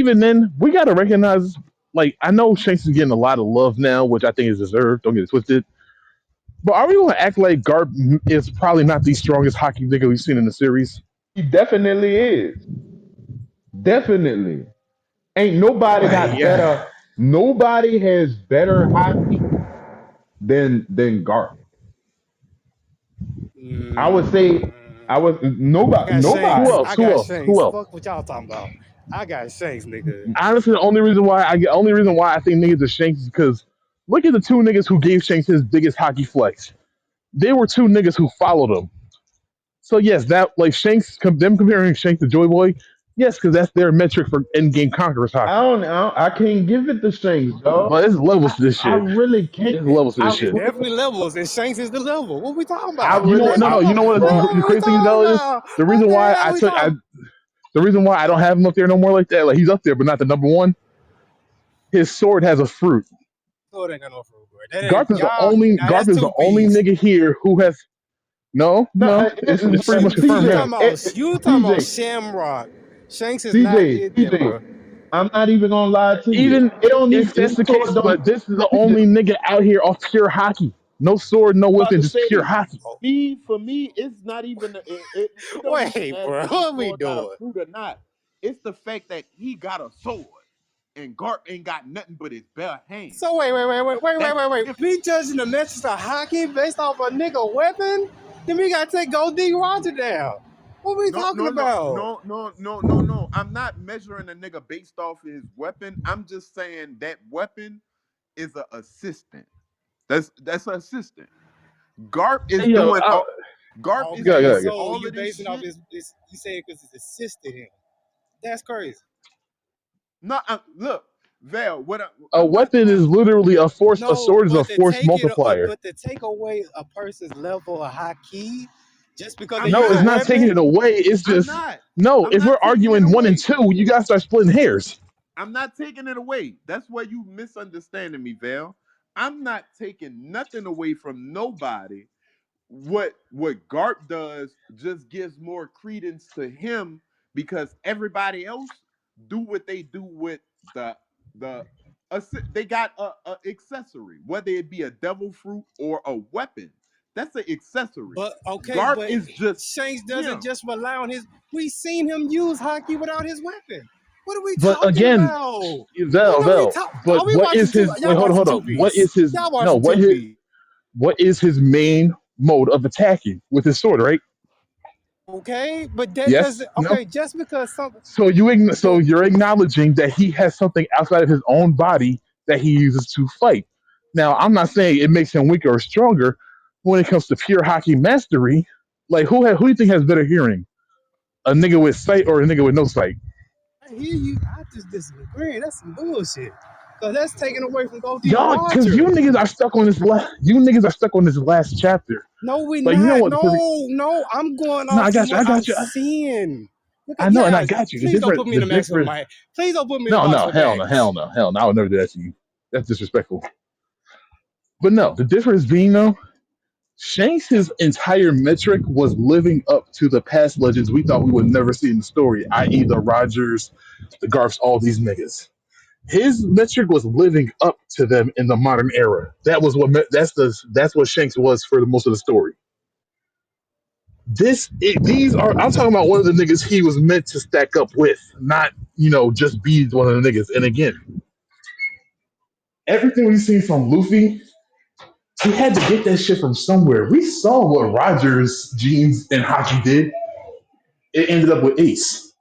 even then, we gotta recognize. Like, I know Shanks is getting a lot of love now, which I think is deserved. Don't get it twisted. But are we going to act like Garp is probably not the strongest hockey nigga we've seen in the series? He definitely is. Definitely. Ain't nobody Like, got yeah. better. Nobody has better hockey than Garp. I would say I Mm, was I got Who Shanks. nobody. else? I Who got else? Who Shanks. else? Fuck what y'all talking about. I got Shanks, nigga. Honestly, only reason why I think niggas are Shanks is because look at the two niggas who gave Shanks his biggest hockey flex. They were two niggas who followed him. So yes, that like them comparing Shanks to Joy Boy, yes, because that's their metric for endgame conquerors hockey. I can't give it the Shanks, dog. But it's levels to this I shit. really can't. It's levels to this I shit. It's really, definitely levels, and Shanks is the level. What we talking I about? You know really, what? No, What no. I You know what? bro. The are we crazy thing talking about it is about? the What reason the why hell are I we took talking? the reason why I don't have him up there no more like that. Like he's up there, but not the number one. His sword has a fruit. Oh, they ain't got no fruit, bro. That ain't y'all. Now that's Garp is the two only piece. nigga here who has No, It's pretty much confirmed You now. talking about CJ, Shamrock? Shanks is not CJ, it, there, CJ. bro. I'm not even gonna lie to you. Even It don't even if that's his the sword case, don't. but this is the CJ, only nigga out here off pure hockey. No sword, no About weapon, to just pure say, hockey. Oh, me for me, it's not even it don't even wait, bro. matter if his What we sword got a doing? fruit or not. It's the fact that he got a sword and Garp ain't got nothing but his bare hands. So That's wait. different. We judging the metrics of hockey based off a nigga weapon? Then we gotta take Gold D Roger down. What we No, talking no, no, about? no, no, no, no, no. I'm not measuring a nigga based off his weapon. I'm just saying that weapon is an assistant. That's an assistant. Garp is Hey, yo, doing all. Garp is Okay, doing go. so all you of this basing off shit. his you say it because it's assisted him. That's crazy. No, look, Val. A I'm not weapon is trying. literally a force. A No, sword is a force multiplier. but to take away a person's level of hockey just because they I'm No, use it's a not. not taking it weapon. away. It's I'm just not. no. I'm If we're not taking it arguing one and away. two, you gotta start splitting hairs. I'm not taking it away. That's why you misunderstanding me, Val. I'm not taking nothing away from nobody. What Garp does just gives more credence to him because everybody else do what they do with the they got a accessory, whether it be a devil fruit or a weapon. That's an accessory. But okay, Garp but is just Shanks doesn't him. just rely on his. We seen him use hockey without his weapon. What are we But talking again, about? What are we Vel. talking? Are But we what watching is two? his? Wait, Y'all hold on, watching hold two on. What piece? is his? Y'all No, watching two piece? what is his main mode of attacking with his sword? Right? Okay, but that Yes. doesn't. No. Okay, just because something. So you're acknowledging that he has something outside of his own body that he uses to fight. Now, I'm not saying it makes him weaker or stronger. When it comes to pure hockey mastery, like who do you think has better hearing? A nigga with sight or a nigga with no sight? I hear you. I just disagree. That's some bullshit. Cause that's taken away from Gold D Y'all, because Roger. you niggas are stuck on this last chapter. No, we Like you know not. what? No. I'm going No, off from I what I'm got you. seeing. Look I at know, and yeah. I got you. Please don't put me in The the maximum difference. mic. Please don't put me in the No, box no, with Max. hell no. I would never do that to you. That's disrespectful. But no, the difference being though, Shanks' entire metric was living up to the past legends we thought we would never see in the story, i.e., the Rogers, the Garfs, all these niggas. His metric was living up to them in the modern era. That's what Shanks was for the most of the story. These are I'm talking about one of the niggas he was meant to stack up with, not just be one of the niggas. And again, everything we've seen from Luffy, he had to get that shit from somewhere. We saw what Rogers, Jeans, and Haki did. It ended up with Ace.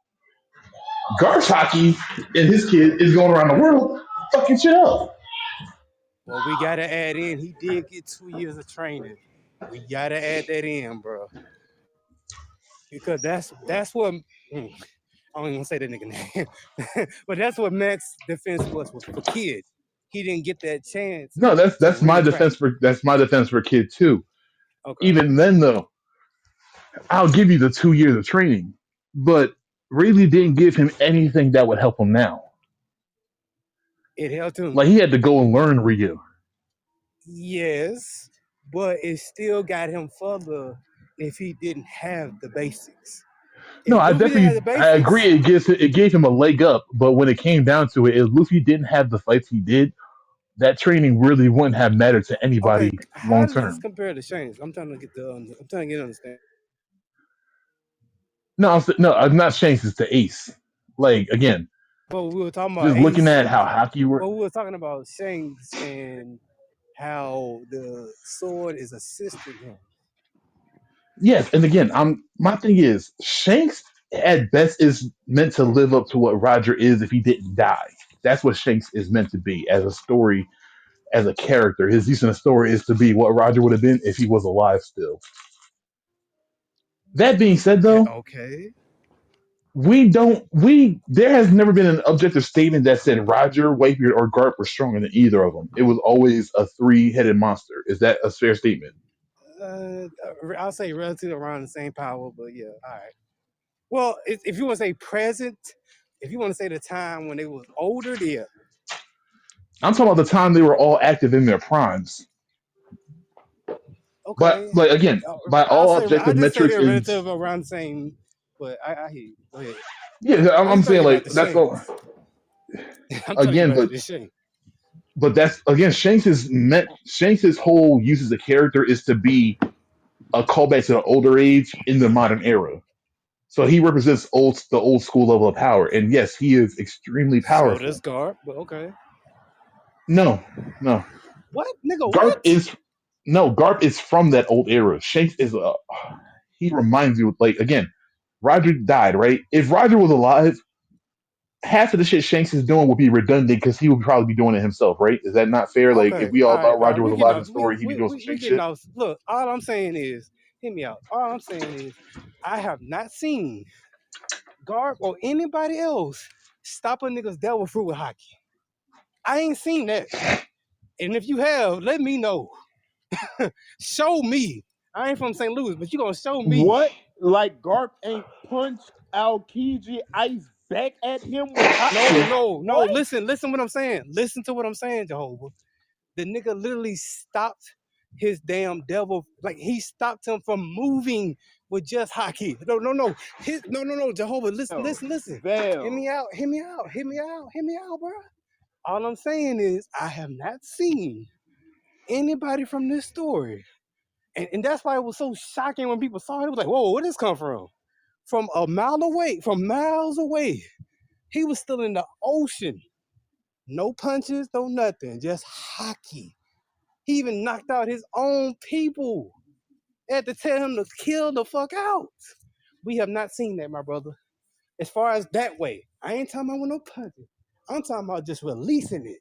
Garch Haki and his kid is going around the world fucking shit up. Well, we gotta add in. He did get 2 years of training. We gotta add that in, bro, because that's what. I don't even say that nigga name, but that's what Max defense was for kid. He didn't get that chance No, to really practice. that's my defense for kid too. Okay, Even then though, I'll give you the 2 years of training, but really didn't give him anything that would help him now. it helped him. Like he had to go and learn Ryu. Yes, but it still got him further if he didn't have the basics. No, If I Luffy didn't have definitely the I agree. basics, It gave him a leg up, but when it came down to it, if Luffy didn't have the fights he did, that training really wouldn't have mattered to okay, anybody how long does this term. compare to Shanks? I'm trying to get understand. No, no, I'm not Shanks. It's the Ace. Like again, But we were talking about just looking Ace. at how Haki were. Well, we were talking about Shanks and how the sword is assisting him. Yes, and again, I'm my thing is Shanks at best is meant to live up to what Roger is if he didn't die. That's what Shanks is meant to be as a story, as a character. His use in the story is to be what Roger would have been if he was alive still. That being said, Okay, though, okay. we there has never been an objective statement that said Roger, Whitebeard, or Garp were stronger than either of them. It was always a three-headed monster. Is that a fair statement? I'll say relative around the same power, but yeah, all right. Well, if you want to say present, if you want to say the time when they was older, yeah, I'm talking about the time they were all active in their primes. But okay. like again, by all I objective just say metrics, they're is relative around the same, but I hear you. Go ahead. yeah. I'm, I I'm just trying to saying get back like to that's all. Shanks. I'm trying to get Again, back to this Shanks. but that's again Shanks's whole use as a character is to be a callback to the older age in the modern era. So he represents the old school level of power, and yes, he is extremely So does powerful. Garp, but okay. No, no, What, nigga? Garp What? is no Garp is from that old era. Shanks is a he reminds you like again, Roger died right. If Roger was alive, half of the shit Shanks is doing would be redundant because he would probably be doing it himself, right? Is that not fair? Like if Okay, we all all thought right. Roger was We getting alive in off. the story, he'd be doing some We Shanks getting shit. off. Look, all I'm saying is, hear me out. All I'm saying is, I have not seen Garp or anybody else stop a nigga's devil fruit with Haki. I ain't seen that. And if you have, let me know. Show me. I ain't from St. Louis, but you gonna show me. What? Like Garp ain't punched Aokiji Ice back at him with No, Haki? no, no. What? Listen what I'm saying. Listen to what I'm saying, Jehovah. The nigga literally stopped his damn devil. Like he stopped him from moving with just Haki. No. No. Jehovah, listen. Hear Val. me out. Bro. All I'm saying is I have not seen anybody from this story. And that's why it was so shocking when people saw it. It was like, whoa, where did this come from? From miles away. He was still in the ocean. No punches, no nothing. Just Haki. He even knocked out his own people. They had to tell him to kill the fuck out. We have not seen that, my brother. As far as that way, I ain't talking about with no punches. I'm talking about just releasing it.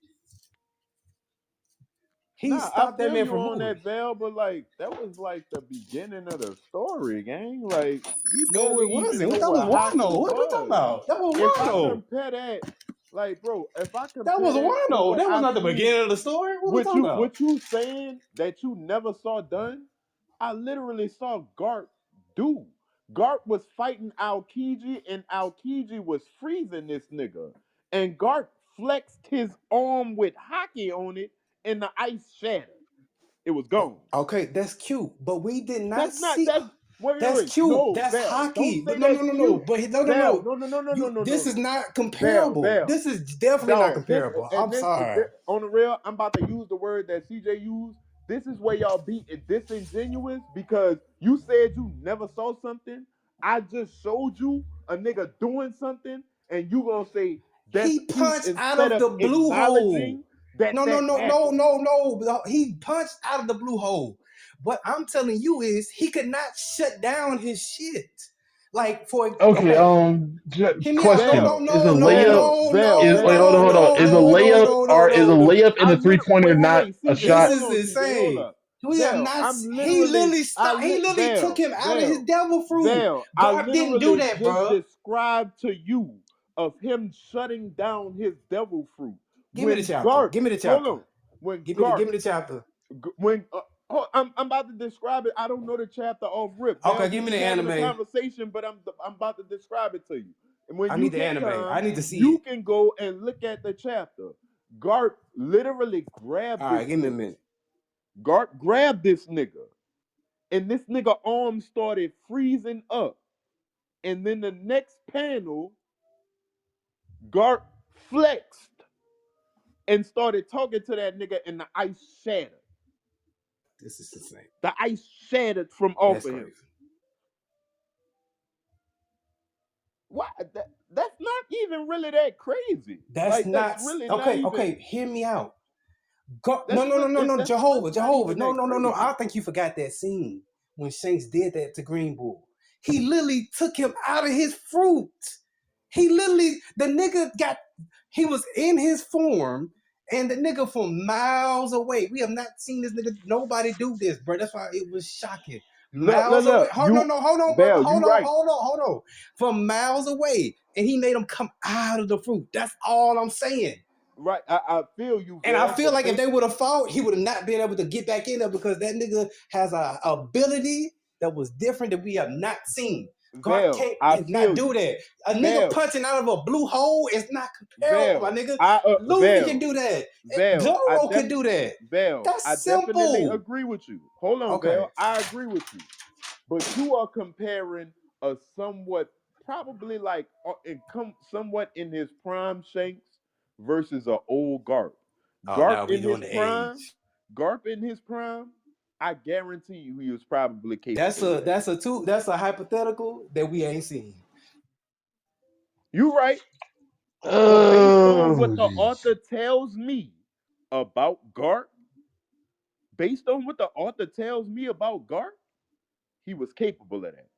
He Nah, I stopped that feel man you from on moving. that, Val, but like that was like the beginning of the story, gang. Like we No, barely it even wasn't. know That was what Haki Wano. What we talking was. about? That was If I Wano. compare that, like, bro, if I That compare was that to Wano. what That was I've not the seen, beginning of the story. What we talking about? what you saying that you never saw done, I literally saw Garp do. Garp was fighting Aokiji, and Aokiji was freezing this nigga. And Garp flexed his arm with Haki on it, and the ice shattered. It was Oh, gone. okay, that's cute, but we did not That's not see. that's That's wait. cute. No, That's Val. Don't hockey. But say no, no, that's no, no. cute. But no, no, Val, no. no, no, no, no, no, You. no, no, This is no. not Val, comparable. Val. This is definitely not Dog, this comparable. and I'm this sorry. on the real, I'm about to use the word that CJ used. This is where y'all be disingenuous because you said you never saw something. I just showed you a nigga doing something, and you gonna say that's He cute punched out instead of of the blue hole. acknowledging that No, no, that no, no, happened. no, no. He punched out of the blue hole. What I'm telling you is he could not shut down his shit. Like for Okay, okay, hear me out. No, no, question: Val, Is a no, no, layup? Val, no, Val, no, Is wait, Val, hold on, no, hold on. no, Val, Is a no, no, layup no, no, or is a no. layup and I a three literally pointer not wait, a CJ, This shot? hold is on, CJ, hold insane. up. We have Val, not. I'm He literally, literally stopped. He literally took Val, him out of his Val, devil fruit. Val, I Garp didn't do literally that, just bro. described to you of him shutting down his devil fruit. Give me the When chapter. Garp, Give me the hold chapter. on, when Give Garp, me the chapter. when I'm about to describe it. I don't know the chapter off rip. Val, Okay, we give me just the having a anime. conversation, but I'm about to describe it to you. And when I you need the get anime. I time, need to see you it. can go and look at the chapter. Garp literally grabbed All this right, give me a nigga. minute. Garp grabbed this nigga, and this nigga arm started freezing up. And then the next panel, Garp flexed and started talking to that nigga, and the ice shattered. This is insane. The ice shattered from off That's of him. crazy. Why? That's not even really that crazy. That's Like that's not really not okay. even. Okay, hear me out. That's No, that's Jehovah, really not Jehovah. even No, that no, no, no. crazy. I think you forgot that scene when Shanks did that to Green Bull. He literally took him out of his fruit. He literally, the nigga he was in his form, and the nigga from miles away. We have not seen this nigga, nobody do this, bro. That's why it was shocking. Miles away. Look. Hold on, brother. Val, you right. Hold on. From miles away. And he made him come out of the fruit. That's all I'm saying. Right. I feel you, And I Val, feel but like if they would have fought, he would have not been able to get back in there because that nigga has a ability that was different that we have not seen. Garp Val, can't I not feel do you. that. A nigga Val, punching out of a blue hole is not comparable, my Val, nigga. I Luffy can do that. Val, Zoro can do that. I That's definitely simple. agree with you. Hold on, Okay. Val. I agree with you. But you are comparing a somewhat probably like somewhat in his prime Shanks versus an old Garp. Oh, Garp now we in doing his the prime, age. Garp in his prime, I guarantee you he was probably That's capable of a that. that's a hypothetical that we ain't seen. You right. But based on Oh, what the jeez. author tells me about Garp, based on what the author tells me about Garp, he was capable of that.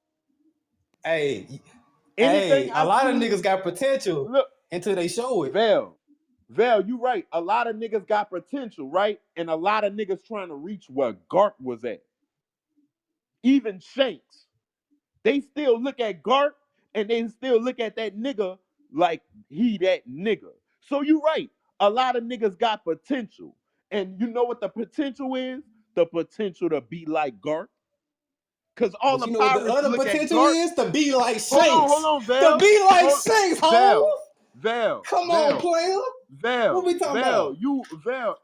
Hey, Anything a I've lot of seen, niggas got potential look, until they show it. Val, Val, you right. A lot of niggas got potential, right? And a lot of niggas trying to reach where Garp was at. Even Shanks. They still look at Garp and they still look at that nigga like he that nigga. So you right. A lot of niggas got potential. And you know what the potential is? The potential to be like Garp. Because all But the you know what the pirates other look at potential Garp. is? To be like Shanks. Hold on, To Val. be like Hold Shanks, home. Val. Val. Come on, Val. player. What we talking about?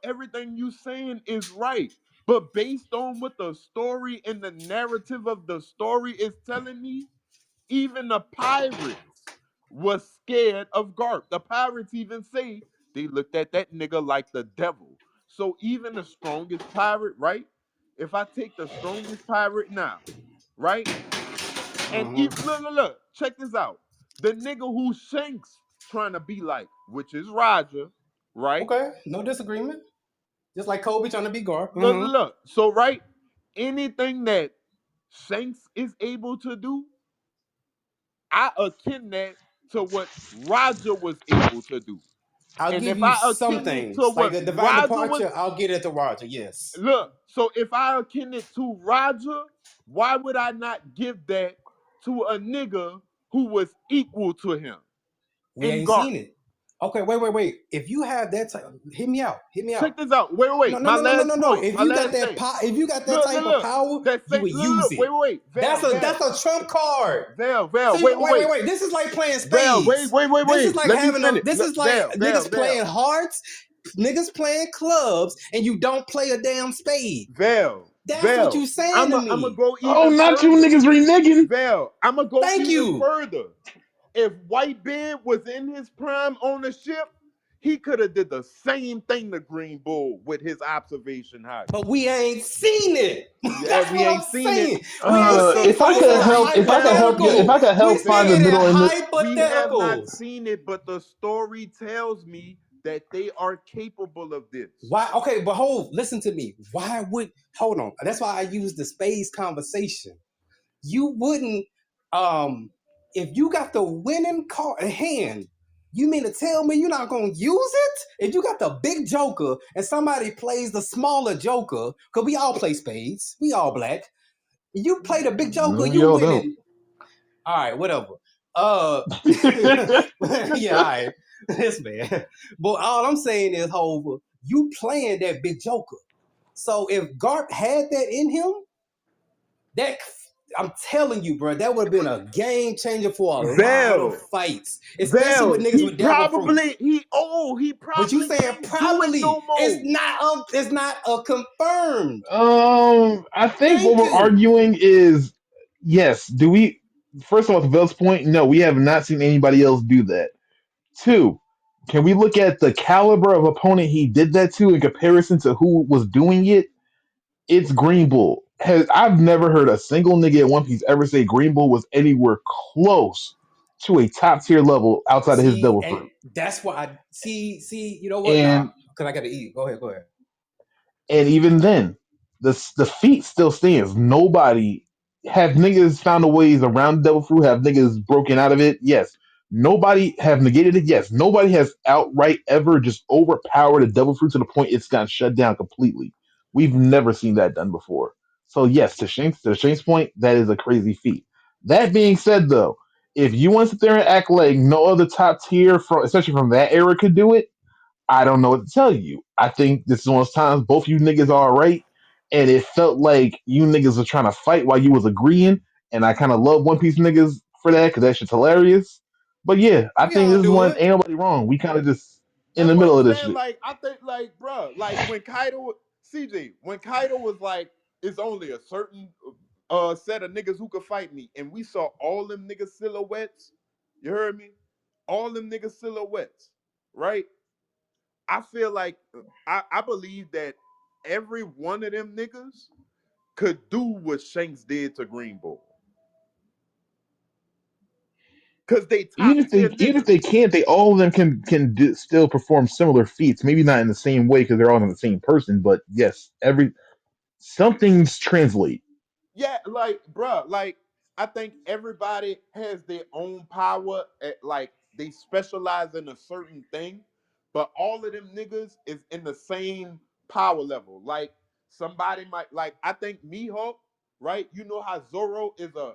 Everything you saying is right. But based on what the story and the narrative of the story is telling me, even the pirates was scared of Garp. The pirates even say they looked at that nigga like the devil. So even the strongest pirate, right? If I take the strongest pirate now, right? And even, look, check this out. The nigga who Shanks trying to be like, which is Roger, right? Okay, no disagreement. Just like Kobe trying to be Garp. Look. So, right, anything that Shanks is able to do, I akin that to what Roger was able to do. I'll And give if you I some akin it to things. Like what a divine Roger was, departure, I'll get it to Roger, yes. look, so if I akin it to Roger, why would I not give that to a nigga who was equal to him We in ain't Garp? seen it. Okay, wait. If you have that type, hit me out. Check this out. Wait. No. My last point. If My you got last that thing. if you got that type of Look. power, That you same. would use it. Wait. That's a trump card. Val. See, wait. This is like playing Val. spades. This is Wait. like Let me having a. finish. This is like niggas Val. playing hearts, niggas playing clubs, and you don't play a damn spade. That's what you saying to I'ma me. go Oh, even not you further. niggas reneging. Val. I'ma go Thank even you. further. If Whitebeard was in his prime ownership, he could have did the same thing to Green Bull with his observation Haki. But we ain't seen it. Yeah, That's we what I'm ain't seen it, saying. We ain't but the seen it. So this is a story tells me, hypothetical. If I could We help find the speaking in middle in the, we have not hypotheticals. seen it, but the story tells me that they are capable of this. Why? Okay, but listen to me. Hold on? That's why I use the space conversation. You wouldn't, if you got the winning card hand, you mean to tell me you're not gonna use it? If you got the big joker and somebody plays the smaller joker, because we all play spades, we all black. You play the big joker, we you all don't. winning. All right, whatever. Yeah, all right. This man. But all I'm saying is, Hova, you playing that big joker. So if Garp had that in him, that I'm telling you, bro, that would have been a game changer for a lot of fights, especially with niggas He with devil fruit. probably he But you probably saying can't do it probably? no more. It's not a confirmed. I think what Thank we're you. arguing is yes. Do we? first of all, to Bill's point, no, we have not seen anybody else do that. Two, can we look at the caliber of opponent he did that to in comparison to who was doing it? It's Green Bull. I've never heard a single nigga at One Piece ever say Green Bull was anywhere close to a top tier level outside of his See, double and fruit. that's why I see. You know what? Nah, And because I got to eat. Go ahead. Go ahead. And even then, the feat still stands. Nobody have niggas found a ways around Devil Fruit. Have niggas broken out of it? Yes. Nobody have negated it. Yes. Nobody has outright ever just overpowered a Devil Fruit to the point it's gotten shut down completely. We've never seen that done before. So yes, to Shane's point, that is a crazy feat. That being said, though, if you want to sit there and act like no other top tier, from especially from that era, could do it, I don't know what to tell you. I think this is one of those times both you niggas are right, and it felt like you niggas were trying to fight while you was agreeing, and I kind of love One Piece niggas for that because that shit's hilarious. But yeah, I We think all this do one it. ain't nobody wrong. We kind of just in That's the what I'm middle of this saying. shit. Like, I think, like, bruh, like when Kaido, CJ, when Kaido was like, it's only a certain set of niggas who could fight me, and we saw all them niggas silhouettes. You heard me? All them niggas silhouettes, right? I feel like I believe that every one of them niggas could do what Shanks did to Green Bull. Cause they top tier Even if they niggas. can't, they all of them still perform similar feats. Maybe not in the same way because they're all in the same person, but yes, every something's translate. Yeah, like, bruh, like I think everybody has their own power. Like they specialize in a certain thing, but all of them niggas is in the same power level. Like somebody might like I think Mihawk, right? You know how Zoro is a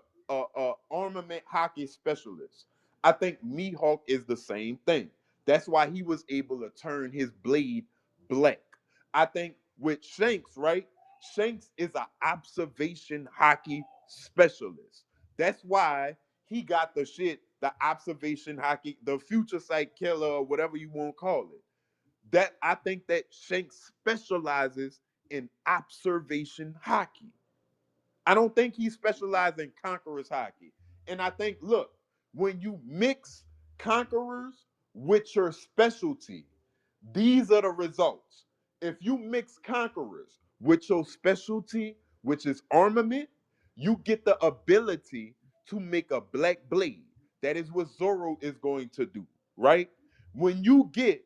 armament hockey specialist. I think Mihawk is the same thing. That's why he was able to turn his blade black. I think with Shanks, right? Shanks is an observation hockey specialist. That's why he got the shit, the observation hockey, the future sight killer, or whatever you want to call it. That I think that Shanks specializes in observation hockey. I don't think he specialized in conquerors hockey. And I think, look, when you mix conquerors with your specialty, these are the results. If you mix conquerors with your specialty, which is armament, you get the ability to make a black blade. That is what Zoro is going to do, right? When you get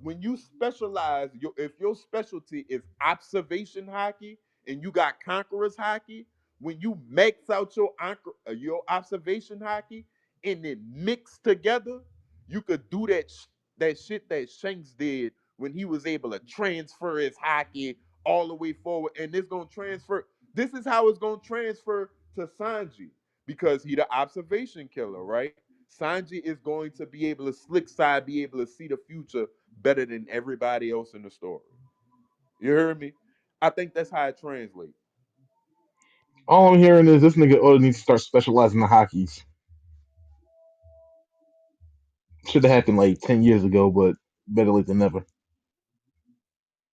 when you specialize if your specialty is observation hockey and you got conquerors hockey, when you max out your observation hockey and then mix together, you could do that shit that Shanks did when he was able to transfer his hockey all the way forward, and it's gonna transfer. This is how it's gonna transfer to Sanji because he the observation killer, right? Sanji is going to be able to slick side, be able to see the future better than everybody else in the story. You hear me? I think that's how it translates. All I'm hearing is this nigga Oda needs to start specializing in the hockeys. Should have happened like 10 years ago, but better late than never.